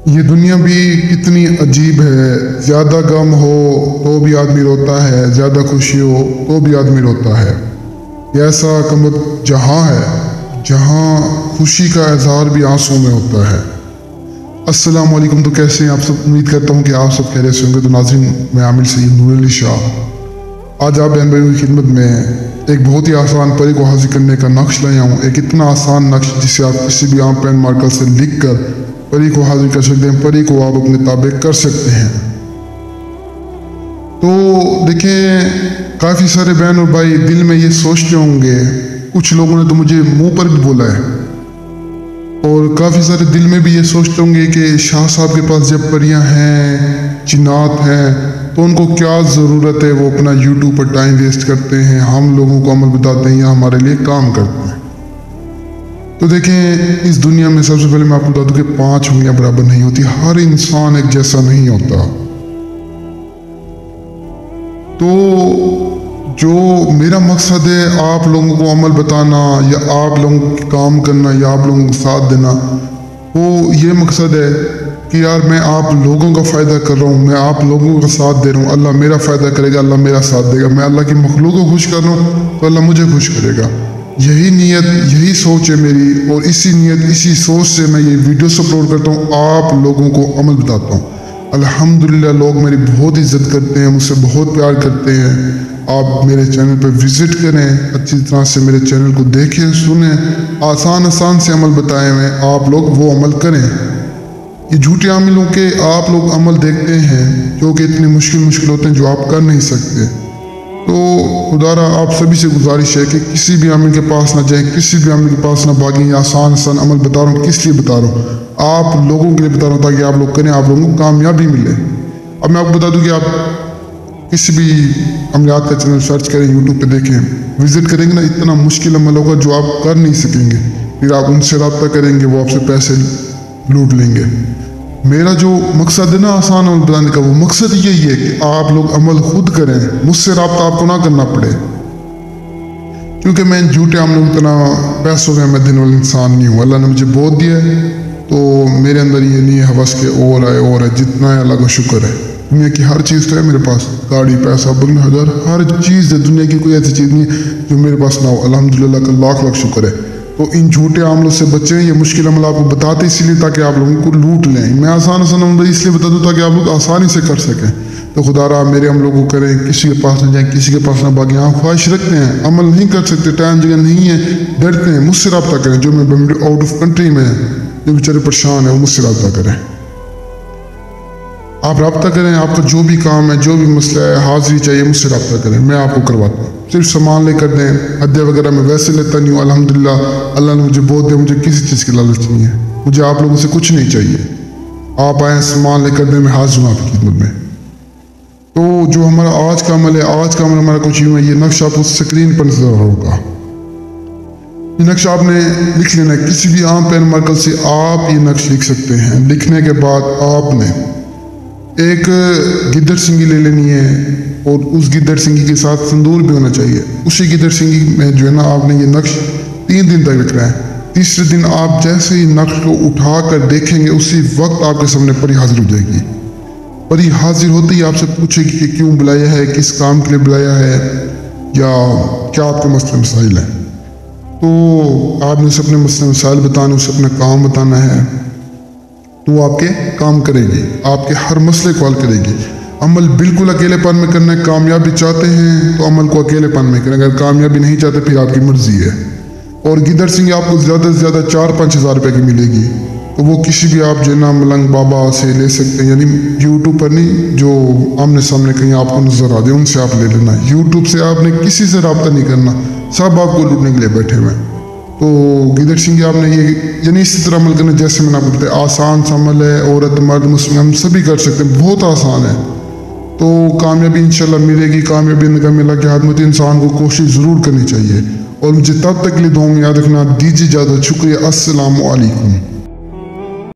یہ دنیا بھی کتنی عجیب ہے، زیادہ غم ہو تو بھی آدمی روتا ہے، زیادہ خوشی ہو تو بھی آدمی روتا ہے۔ یہ ایسا کمبخت جہاں ہے جہاں خوشی کا اظہار بھی آنسوں میں ہوتا ہے۔ السلام علیکم، تو کیسے ہیں آپ سب؟ امید کرتا ہوں کہ آپ سب خیریت سے ہوں گے۔ تو ناظرین، میں عامل سید نور علی شاہ آج آپ بہن بھائیوں کی خدمت میں ایک بہت ہی آسان پری کو حاصل کرنے کا نقش لایا ہوں۔ ایک اتنا آسان نقش جسے آپ کسی بھی عام پین مارکر سے لکھ کر پری کو حاصل کر سکتے ہیں، پری کو آپ اپنے تابع کر سکتے ہیں۔ تو دیکھیں، کافی سارے بہن اور بھائی دل میں یہ سوچتے ہوں گے، کچھ لوگوں نے تو مجھے منہ پر بھی بولا ہے، اور کافی سارے دل میں بھی یہ سوچتے ہوں گے کہ شاہ صاحب کے پاس جب پریاں ہیں، جنات ہیں، تو ان کو کیا ضرورت ہے وہ اپنا یوٹیوب پر ٹائم ویسٹ کرتے ہیں، ہم لوگوں کو عمل بتاتے ہیں یا ہمارے لیے کام کرتے ہیں۔ تو دیکھیں، اس دنیا میں سب سے پہلے میں آپ کو بتا دوں کہ 5 انگلیاں برابر نہیں ہوتی، ہر انسان ایک جیسا نہیں ہوتا۔ تو جو میرا مقصد ہے آپ لوگوں کو عمل بتانا یا آپ لوگوں کو کام کرنا یا آپ لوگوں کو ساتھ دینا، وہ یہ مقصد ہے کہ یار میں آپ لوگوں کا فائدہ کر رہا ہوں، میں آپ لوگوں کا ساتھ دے رہا ہوں، اللہ میرا فائدہ کرے گا، اللہ میرا ساتھ دے گا، میں اللہ کی مخلوق کو خوش کر رہا ہوں تو اللہ مجھے خوش کرے گا۔ یہی نیت، یہی سوچ ہے میری، اور اسی نیت، اسی سوچ سے میں یہ ویڈیوز اپلوڈ کرتا ہوں، آپ لوگوں کو عمل بتاتا ہوں۔ الحمدللہ لوگ میری بہت عزت کرتے ہیں، مجھ سے بہت پیار کرتے ہیں۔ آپ میرے چینل پہ وزٹ کریں، اچھی طرح سے میرے چینل کو دیکھیں، سنیں، آسان سے عمل بتائے ہوئے، آپ لوگ وہ عمل کریں۔ یہ جھوٹے عاملوں کے آپ لوگ عمل دیکھتے ہیں جو کہ اتنے مشکل ہوتے ہیں جو آپ کر نہیں سکتے۔ تو خدا را آپ سبھی سے گزارش ہے کہ کسی بھی عامل کے پاس نہ جائیں، کسی بھی عامل کے پاس نہ بھاگیں۔ یہ آسان عمل بتا رہا ہوں، کس لیے بتا رہا ہوں؟ آپ لوگوں کے لیے بتا رہا ہوں تاکہ آپ لوگ کریں، آپ لوگوں کو کامیابی ملے۔ اب میں آپ کو بتا دوں کہ آپ کسی بھی عملیات کا چینل سرچ کریں، یوٹیوب پہ دیکھیں، وزٹ کریں گے نا، اتنا مشکل عمل ہوگا جو آپ کر نہیں سکیں گے، پھر آپ ان سے رابطہ کریں گے، وہ آپ سے پیسے لوٹ لیں گے۔ میرا جو مقصد ہے نا آسان عمل بتانے کا، وہ مقصد یہی ہے کہ آپ لوگ عمل خود کریں، مجھ سے رابطہ آپ کو نہ کرنا پڑے، کیونکہ میں ان جھوٹے عملوں کی طرح پیسوں میں دینے والا انسان نہیں ہوں۔ اللہ نے مجھے بہت دیا ہے، تو میرے اندر یہ نہیں ہے حوث کے اور ہے، جتنا ہے اللہ کا شکر ہے۔ دنیا کی ہر چیز تو ہے میرے پاس، گاڑی، پیسہ، بنگلے، ہزار، ہر چیز ہے، دنیا کی کوئی ایسی چیز نہیں ہے جو میرے پاس نہ ہو، الحمدللہ کا لاکھ شکر ہے۔ تو ان جھوٹے عملوں سے بچیں۔ یہ مشکل عمل آپ کو بتاتے اسی لیے تاکہ آپ لوگوں کو لوٹ لیں۔ میں آسان عمل اس لیے بتا دوں تاکہ آپ لوگ آسانی سے کر سکیں۔ تو خدا را میرے عملوں کو کریں، کسی کے پاس نہ جائیں، کسی کے پاس نہ بھاگیں۔ آپ خواہش رکھتے ہیں، عمل نہیں کر سکتے، ٹائم جگہ نہیں ہے، ڈرتے ہیں، مجھ سے رابطہ کریں۔ جو میں آؤٹ آف کنٹری میں ہیں، جو بیچارے پریشان ہیں، وہ مجھ سے رابطہ کریں۔ آپ رابطہ کریں، آپ کا جو بھی کام ہے، جو بھی مسئلہ ہے، حاضری چاہیے، مجھ سے رابطہ کریں، میں آپ کو کرواتا ہوں۔ صرف سامان لے کر دیں، ہدیہ وغیرہ میں ویسے لیتا نہیں ہوں، الحمدللہ اللہ نے مجھے بہت دیا، مجھے کسی چیز کی لالچ نہیں ہے، مجھے آپ لوگوں سے کچھ نہیں چاہیے۔ آپ آئیں، سامان لے کر دیں، میں حاضر ہوں آپ کی خدمت میں۔ تو جو ہمارا آج کا عمل ہے، آج کا عمل ہمارا کچھ یوں ہے، یہ نقشہ آپ کو اسکرین پر نظر ہوگا۔ یہ نقشہ آپ نے لکھ لینا ہے، کسی بھی عام پین مارکر سے آپ یہ نقش لکھ سکتے ہیں۔ لکھنے کے بعد آپ نے ایک گدڑ سنگی لے لینی ہے، اور اس گدڑ سنگی کے ساتھ سندور بھی ہونا چاہیے۔ اسی گدڑ سنگی میں جو ہے نا، آپ نے یہ نقش 3 دن تک رکھنا ہے۔ تیسرے دن آپ جیسے ہی نقش کو اٹھا کر دیکھیں گے، اسی وقت آپ کے سامنے پری حاضر ہو جائے گی۔ پری حاضر ہوتی ہی آپ سے پوچھے گی کہ کیوں بلایا ہے، کس کام کے لیے بلایا ہے، یا کیا آپ کے مسئلے مسائل ہیں۔ تو آپ نے اسے اپنے مسئلے مسائل بتانے، اسے اپنا کام بتانا ہے، تو وہ آپ کے کام کرے گی، آپ کے ہر مسئلے کو حل کرے گی۔ عمل بالکل اکیلے پن میں کرنا ہے۔ کامیابی چاہتے ہیں تو عمل کو اکیلے پن میں کریں، اگر کامیابی نہیں چاہتے پھر آپ کی مرضی ہے۔ اور گدڑ سنگی آپ کو زیادہ سے زیادہ 4-5 ہزار روپے کی ملے گی، تو وہ کسی بھی آپ جو ہے نا ملنگ بابا سے لے سکتے ہیں، یعنی یوٹیوب پر نہیں، جو آمنے سامنے کہیں آپ کو نظر آ جائے ان سے آپ لے لینا۔ یوٹیوب سے آپ نے کسی سے رابطہ نہیں کرنا، سب آپ کو لوٹنے کے لیے بیٹھے ہوئے ہیں۔ تو گدڑ سنگی آپ نے یہ یعنی اسی طرح عمل کرنا جیسے میں نے آپ کو بتایا، آسان سا عمل ہے، عورت مرد مسلم ہم سبھی کر سکتے ہیں، بہت آسان ہے۔ تو کامیابی انشاءاللہ ملے گی۔ کامیابی کا ملا کہ ہر انسان کو کوشش ضرور کرنی چاہیے، اور مجھے تب تک کے لیے دعاؤں میں یاد رکھنا۔ دیجیے اجازت، شکریہ، السلام علیکم۔